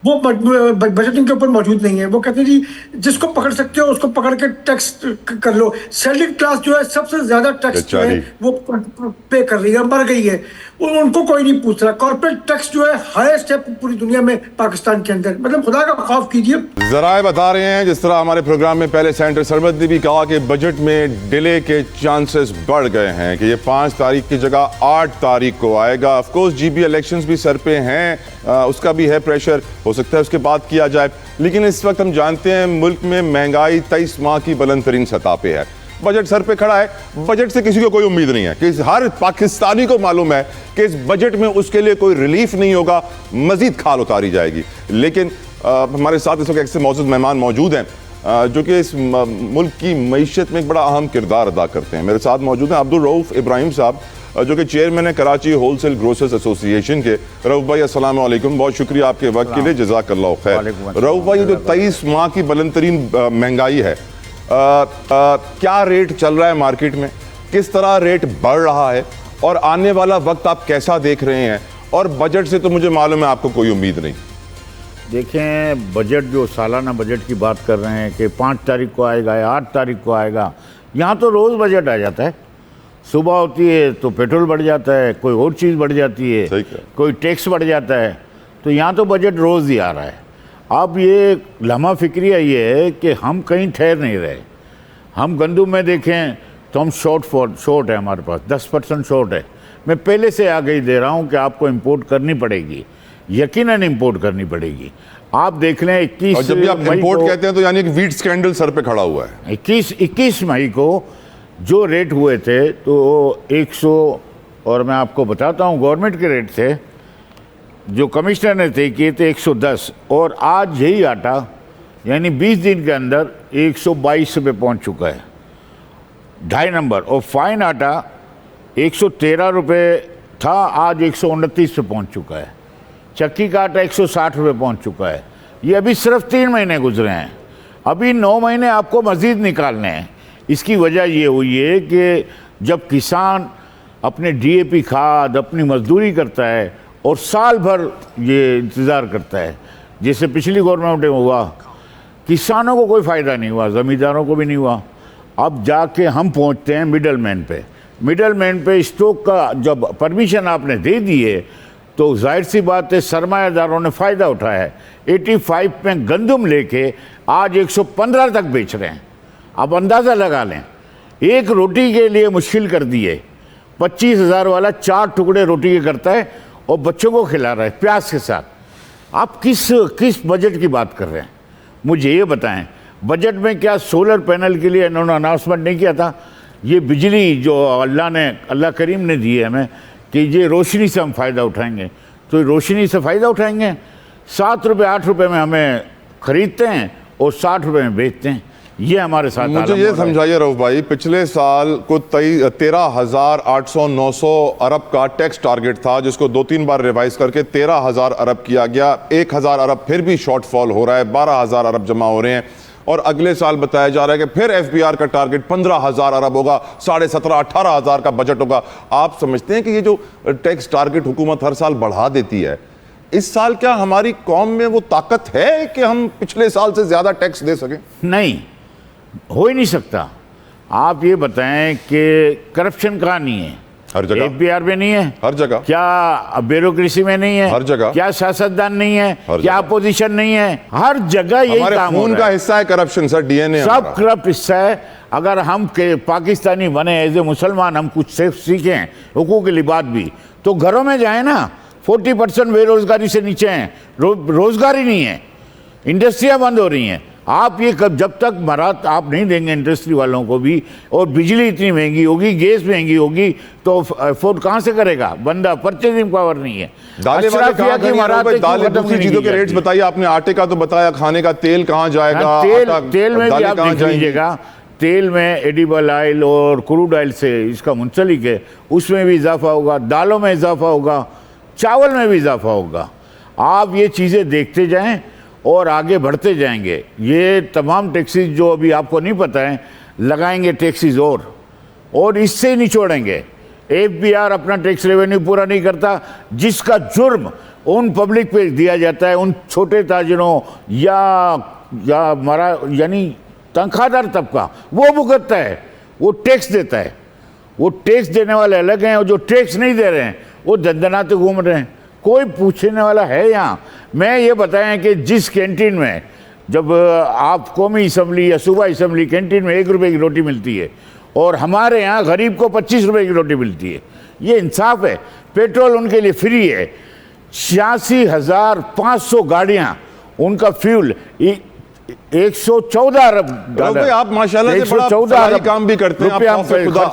वो बजटिंग के ऊपर मौजूद नहीं है। वो कहते हैं जी जिसको पकड़ सकते हो उसको पकड़ के टैक्स कर लो। सैलरी क्लास जो है सबसे ज्यादा टैक्स जो है वो पे कर रही है, मर गई है। उनको कोई नहीं पूछ रहा। कॉर्पोरेट टैक्स जो है हाईएस्ट है पूरी दुनिया में पाकिस्तान के अंदर। मतलब खुदा का खौफ कीजिए। जराए बता रहे हैं, जिस तरह हमारे प्रोग्राम में पहले सेनेटर सरमद ने भी कहा कि बजट में डिले के चांसेस बढ़ गए हैं कि ये 5 तारीख की जगह 8 तारीख को आएगा। ऑफ कोर्स जीबी इलेक्शंस भी सर पे हैं, उसका भी है प्रेशर, हो सकता है उसके बाद किया जाए। लेकिन इस वक्त हम जानते हैं मुल्क में महंगाई 23 माह की बुलंद तरीन सतह पे है। बजट सर पे खड़ा है, बजट से किसी को कोई उम्मीद नहीं है कि हर पाकिस्तानी को मालूम है कि इस बजट में उसके लिए कोई रिलीफ नहीं होगा, मजीद खाल उतारी जाएगी। लेकिन हमारे साथ इस वक्त ऐसे मौजूद मेहमान मौजूद हैं जो कि इस मुल्क की मईशत में एक बड़ा अहम किरदार अदा करते हैं। मेरे साथ मौजूद हैं अब्दुल रऊफ इब्राहिम साहब, जो कि चेयरमैन है कराची होलसेल ग्रोसर्स एसोसिएशन के। रऊफ भाई अस्सलाम वालेकुम, बहुत शुक्रिया आपके वक्त के लिए, जज़ाकल्लाह खैर। रऊफ भाई, जो 23 माह की बुलंद तरीन महंगाई है, क्या रेट चल रहा है मार्केट में, किस तरह रेट बढ़ रहा है और आने वाला वक्त आप कैसा देख रहे हैं? और बजट से तो मुझे मालूम है आपको कोई उम्मीद नहीं। देखें, बजट जो सालाना बजट की बात कर रहे हैं कि 5 तारीख को आएगा या 8 तारीख को आएगा, यहाँ तो रोज़ बजट आ जाता है। सुबह होती है तो पेट्रोल बढ़ जाता है, कोई और चीज़ बढ़ जाती है, कोई टैक्स बढ़ जाता है, तो यहाँ तो बजट रोज़ ही आ रहा है। अब ये लम्हा फिक्रिया ये है कि हम कहीं ठहर नहीं रहे। हम गंदम में देखें तो हम शॉर्ट है, हमारे पास 10% शॉर्ट है। मैं पहले से आगे ही दे रहा हूँ कि आपको इंपोर्ट करनी पड़ेगी, यकीनन इंपोर्ट करनी पड़ेगी। आप देख लें 21 और जब भी आप इंपोर्ट कहते हैं तो यानी कि वीट स्कैंडल सर पे खड़ा हुआ है। 21 मई को जो रेट हुए थे तो 100, और मैं आपको बताता हूँ गवर्नमेंट के रेट थे, जो कमिश्नर ने तय किए थे 110, और आज यही आटा यानी 20 दिन के अंदर 122 रुपये पहुँच चुका है, 2.5 नंबर। और फाइन आटा 113 रुपये था, आज 129 पे पहुँच चुका है। चक्की का आटा 160 रुपये पहुँच चुका है। ये अभी सिर्फ 3 महीने गुजरे हैं, अभी 9 महीने आपको मज़ीद निकालने हैं। इसकी वजह ये हुई है कि जब किसान अपने डीएपी खाद, अपनी मजदूरी करता है और साल भर ये इंतज़ार करता है, जैसे पिछली गवर्नमेंट में हुआ, किसानों को कोई फ़ायदा नहीं हुआ, ज़मींदारों को भी नहीं हुआ। अब जाके हम पहुंचते हैं मिडल मैन पे स्टॉक का जब परमिशन आपने दे दी है तो जाहिर सी बात है सरमायादारों ने फ़ायदा उठाया है। 85 में गंदम लेके आज 115 तक बेच रहे हैं। अब अंदाज़ा लगा लें, एक रोटी के लिए मुश्किल कर दी है। 25,000 वाला 4 टुकड़े रोटी के करता है और बच्चों को खिला रहा है प्याज के साथ। आप किस बजट की बात कर रहे हैं, मुझे ये बताएं। बजट में क्या सोलर पैनल के लिए इन्होंने अनाउंसमेंट नहीं किया था? ये बिजली जो अल्लाह करीम ने दी है हमें कि ये रोशनी से हम फ़ायदा उठाएंगे, तो रोशनी से फ़ायदा उठाएंगे। 7 रुपये 8 रुपये में हमें ख़रीदते हैं और 60 रुपये में बेचते हैं। ये हमारे साथ। मुझे ये समझाइए रऊफ भाई, पिछले साल को 13,800-900 अरब का टैक्स टारगेट था, जिसको 2-3 बार रिवाइज करके 13,000 अरब किया गया। 1,000 अरब फिर भी शॉर्टफॉल हो रहा है, 12,000 अरब जमा हो रहे हैं। और अगले साल बताया जा रहा है कि फिर एफबीआर का टारगेट 15,000 अरब होगा, 17,500-18,000 का बजट होगा। आप समझते हैं कि ये जो टैक्स टारगेट हुकूमत हर साल बढ़ा देती है, इस साल क्या हमारी कौम में वो ताकत है कि हम पिछले साल से ज्यादा टैक्स दे सकें? नहीं, हो ही नहीं सकता। आप ये बताएं कि करप्शन कहाँ नहीं है? हर जगह। एफबीआर में नहीं है? हर जगह। क्या ब्यूरोक्रेसी में नहीं है? हर जगह। क्या सियासतदान नहीं है? क्या अपोजिशन नहीं है? हर जगह यही काम हो रहा है। खून का हिस्सा है करप्शन सर, डीएनए सब करप्ट हिस्सा है। अगर हम के पाकिस्तानी बने एज ए मुसलमान, हम कुछ सीखें हुकूक के लिबास भी, तो घरों में जाए ना। 40% बेरोजगारी से नीचे हैं, रोजगार ही नहीं है, इंडस्ट्रियाँ बंद हो रही हैं। आप ये जब तक मराहत आप नहीं देंगे इंडस्ट्री वालों को भी, और बिजली इतनी महंगी होगी, गैस महंगी होगी, तो अफोर्ड कहाँ से करेगा बंदा? परचेजिंग पावर नहीं है। दूसरी चीजों के रेट्स बताइए आपने, आटे का तो बताया, खाने का तेल कहाँ जाएगा? तेल में भी आप देख लीजिएगा, तेल में एडिबल ऑयल और क्रूड ऑयल से इसका मुंसलिक है, उसमें भी इजाफा होगा, दालों में इजाफा होगा, चावल में भी इजाफा होगा। आप ये चीज़ें देखते जाएं और आगे बढ़ते जाएंगे। ये तमाम टैक्सेस जो अभी आपको नहीं पता है, लगाएंगे टैक्सेस और इससे निचोड़ेंगे। FBR अपना टैक्स रेवेन्यू पूरा नहीं करता, जिसका जुर्म उन पब्लिक पे दिया जाता है, उन छोटे ताजिरों या मरा यानी तनख्वाहदार तबका, वो भुगतता है, वो टैक्स देता है। वो टैक्स देने वाले अलग हैं और जो टैक्स नहीं दे रहे हैं वो दंदनाते घूम रहे हैं। कोई पूछने वाला है यहाँ? मैं ये बताएं कि जिस कैंटीन में जब आप कौमी असम्बली या सूबा असम्बली कैंटीन में 1 रुपये की रोटी मिलती है और हमारे यहाँ गरीब को 25 रुपये की रोटी मिलती है, ये इंसाफ है? पेट्रोल उनके लिए फ्री है, 86,500 गाड़ियाँ, उनका फ्यूल 114 अरब डॉलर। आप माशाल्लाह से बड़ा फलाही काम भी करते हैं,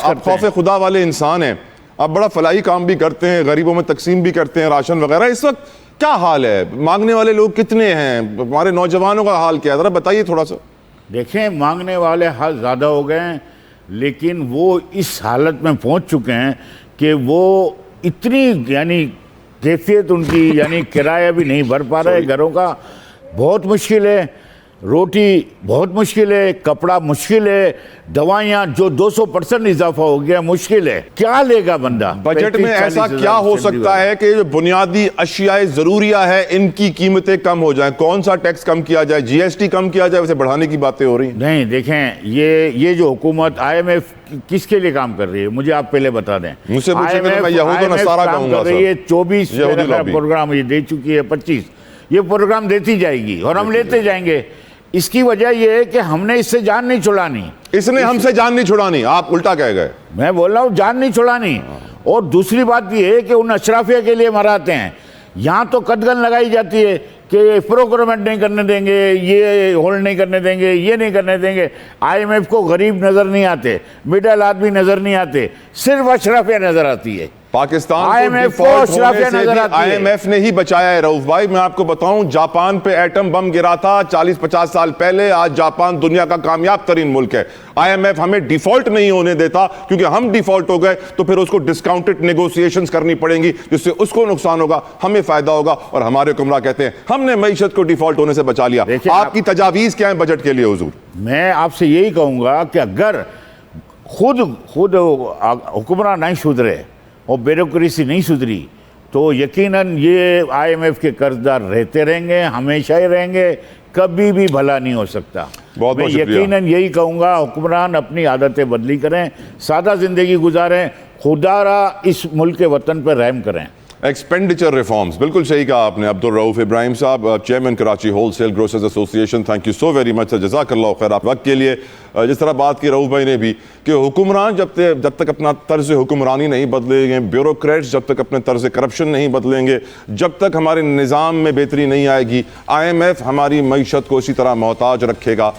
आप खौफ खुदा वाले इंसान हैं, आप बड़ा फलाही काम भी करते हैं, गरीबों में तकसीम भी करते हैं राशन वगैरह। इस वक्त क्या हाल है? मांगने वाले लोग कितने हैं? हमारे नौजवानों का हाल क्या है, जरा बताइए थोड़ा सा। देखें, मांगने वाले हाल ज़्यादा हो गए हैं, लेकिन वो इस हालत में पहुंच चुके हैं कि वो इतनी यानी कैफियत उनकी यानी किराया भी नहीं भर पा रहे घरों का, बहुत मुश्किल है, रोटी बहुत मुश्किल है, कपड़ा मुश्किल है, दवाइयाँ जो 200% इजाफा हो गया मुश्किल है। क्या लेगा बंदा? बजट में ऐसा क्या हो सकता है कि जो बुनियादी अशियाए जरूरिया है इनकी कीमतें कम हो जाएं? कौन सा टैक्स कम किया जाए? GST कम किया जाए? वैसे बढ़ाने की बातें हो रही हैं। नहीं, देखें, ये जो हुकूमत IMF किसके लिए काम कर रही है, मुझे आप पहले बता दें। मुझसे पूछेंगे मैं यहूद और नसारा कहूंगा सर। ये 24 प्रोग्राम ये दे चुकी है, 25 ये प्रोग्राम देती जाएगी और हम लेते जाएंगे। इसकी वजह यह है कि हमने इससे जान नहीं छुड़ानी। इसने हमसे जान नहीं छुड़ानी, आप उल्टा कह गए। मैं बोल रहा हूँ जान नहीं छुड़ानी। और दूसरी बात यह है कि उन अशराफिया के लिए मराते हैं। यहाँ तो कदगन लगाई जाती है कि प्रोक्योरमेंट नहीं करने देंगे, ये होल्ड नहीं करने देंगे, ये नहीं करने देंगे। IMF को गरीब नजर नहीं आते, मिडिल आदमी नजर नहीं आते, सिर्फ अशराफिया नजर आती है। पाकिस्तान IMF को अशराफिया नजर आती है। IMF ने ही बचाया है रऊफ भाई। मैं आपको बताऊं, जापान पे एटम बम गिरा था 40-50 साल पहले। आज जापान दुनिया का कामयाब तरीन मुल्क है। IMF हमें डिफॉल्ट नहीं होने देता, क्योंकि हम डिफॉल्ट हो गए तो फिर उसको डिस्काउंटेड नेगोशिएशंस करनी पड़ेंगी, जिससे उसको नुकसान होगा, हमें फायदा होगा। और हमारे हुक्मरान कहते हैं हमने मईशत को डिफॉल्ट होने से बचा लिया। आपकी तजावीज क्या है बजट के लिए हुजूर? मैं आपसे यही कहूंगा कि अगर खुद हुक्मरान नहीं सुधरे और ब्यूरोक्रेसी नहीं सुधरी तो यकीनन ये IMF के कर्जदार रहते रहेंगे, हमेशा ही रहेंगे, कभी भी भला नहीं हो सकता। मैं यकीनन यही कहूँगा, हुक्मरान अपनी आदतें बदली करें, सादा जिंदगी गुजारें, खुदारा इस मुल्क के वतन पर रहम करें। एक्सपेंडिचर रिफॉर्म्स, बिल्कुल सही कहा आपने। अब्दुल रऊफ इब्राहिम साहब, chairman Karachi wholesale grocers association, thank you so very much sir, जज़ाकल्लाह खैर आप वक्त के लिए। जिस तरह बात की रऊफ भाई ने भी कि हुक्मरान जब तक अपना तर्ज हुक्मरानी नहीं बदलेंगे, ब्यूरोक्रेट्स जब तक अपने तर्ज करप्शन नहीं बदलेंगे, जब तक हमारे निज़ाम में बेहतरी नहीं आएगी, IMF हमारी मईशत को इसी तरह मोहताज रखेगा।